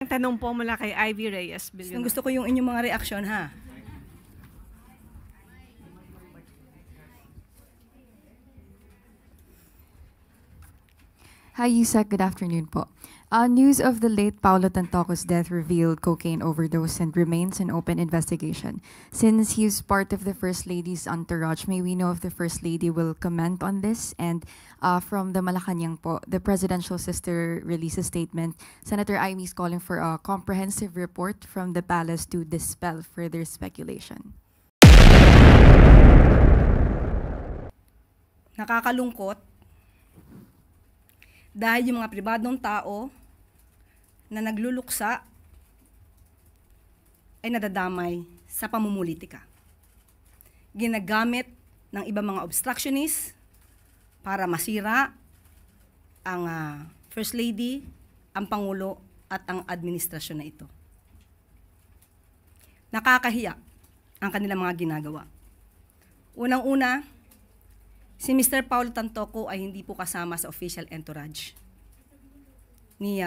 Tanong po mula kay Ivy Reyes. Gusto ko yung inyong mga reaksyon, ha? Hi, Yusek. Good afternoon po. News of the late Paulo Tantoco's death revealed cocaine overdose and remains an open investigation. Since he's part of the First Lady's entourage, may we know if the First Lady will comment on this? And from the Malacanang po, the presidential sister released a statement. Senator Amy is calling for a comprehensive report from the palace to dispel further speculation. Nakakalungkot dahil yung mga pribadong tao na nagluluksa ay nadadamay sa pamumulitika. Ginagamit ng ibang mga obstructionists para masira ang First Lady, ang Pangulo at ang administrasyon na ito. Nakakahiya ang kanilang mga ginagawa. Unang-una, si Mr. Paulo Tantoco ay hindi po kasama sa official entourage ni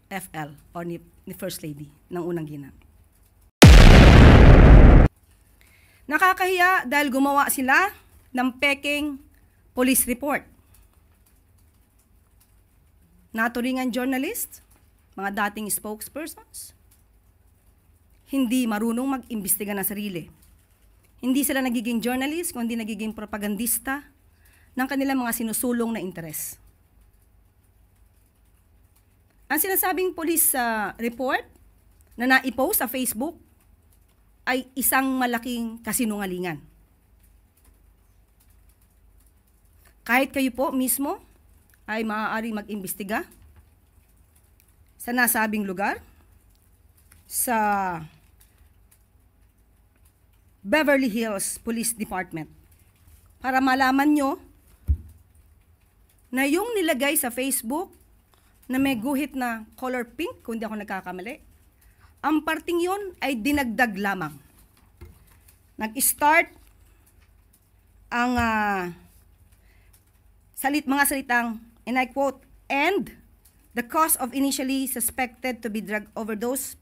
FL o ni First Lady ng unang ginang. Nakakahiya dahil gumawa sila ng peking police report. Naturingan journalist, mga dating spokespersons, hindi marunong mag-imbestiga ng sarili. Hindi sila nagiging journalist, kundi nagiging propagandista ng kanilang mga sinusulong na interes. Ang sinasabing police report na naipost sa Facebook ay isang malaking kasinungalingan. Kahit kayo po mismo ay maaaring mag-imbestiga sa nasabing lugar, sa Beverly Hills Police Department para malaman nyo na yung nilagay sa Facebook na may guhit na color pink, kung di ako nagkakamali, ang parting yon ay dinagdag lamang. Nag-start ang mga salitang, and I quote, "and the cause of initially suspected to be drug overdose,"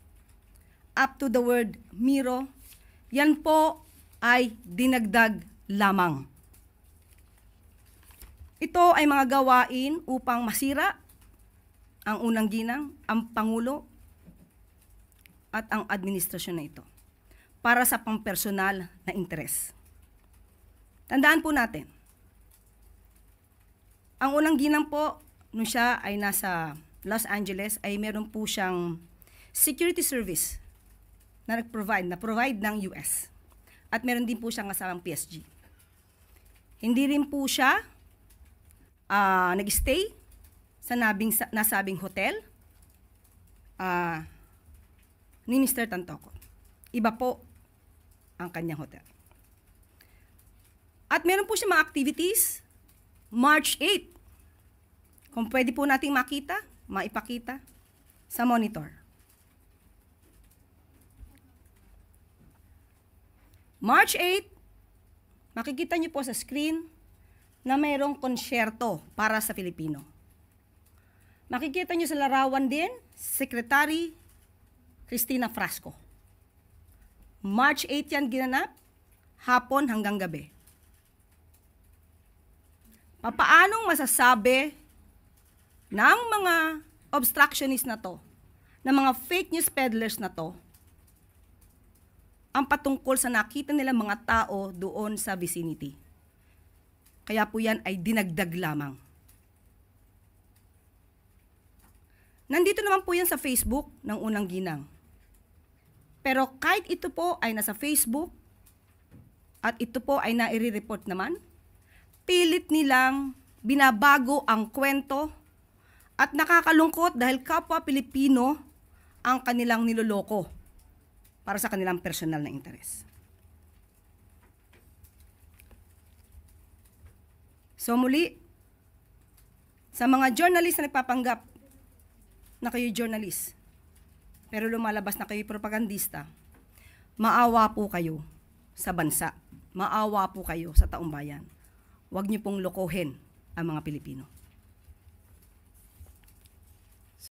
up to the word Miro. Yan po ay dinagdag lamang. Ito ay mga gawain upang masira ang unang ginang, ang Pangulo, at ang administrasyon na ito para sa pampersonal na interes. Tandaan po natin, ang unang ginang po, nung siya ay nasa Los Angeles, ay meron po siyang security service na provide ng US. At meron din po siyang kasamang PSG. Hindi rin po siya nag-stay sa nasabing hotel ni Mr. Tantoco. Iba po ang kanyang hotel. At meron po siya mga activities March 8. Kung pwede po nating maipakita sa monitor. March 8, makikita niyo po sa screen na mayroong konsyerto para sa Filipino. Makikita niyo sa larawan din, Secretary Cristina Frasco. March 8 yan ginanap, hapon hanggang gabi. Papaanong masasabi ng mga obstructionist na to, ng mga fake news peddlers na to, ang patungkol sa nakita nilang mga tao doon sa vicinity. Kaya po yan ay dinagdag lamang. Nandito naman po yan sa Facebook ng unang ginang. Pero kahit ito po ay nasa Facebook at ito po ay nai-report naman, pilit nilang binabago ang kwento at nakakalungkot dahil kapwa Pilipino ang kanilang niloloko para sa kanilang personal na interes. So muli, sa mga journalist na nagpapanggap na kayo journalist, pero lumalabas na kayo propagandista, maawa po kayo sa bansa, maawa po kayo sa taong bayan. Huwag niyo pong lokohin ang mga Pilipino.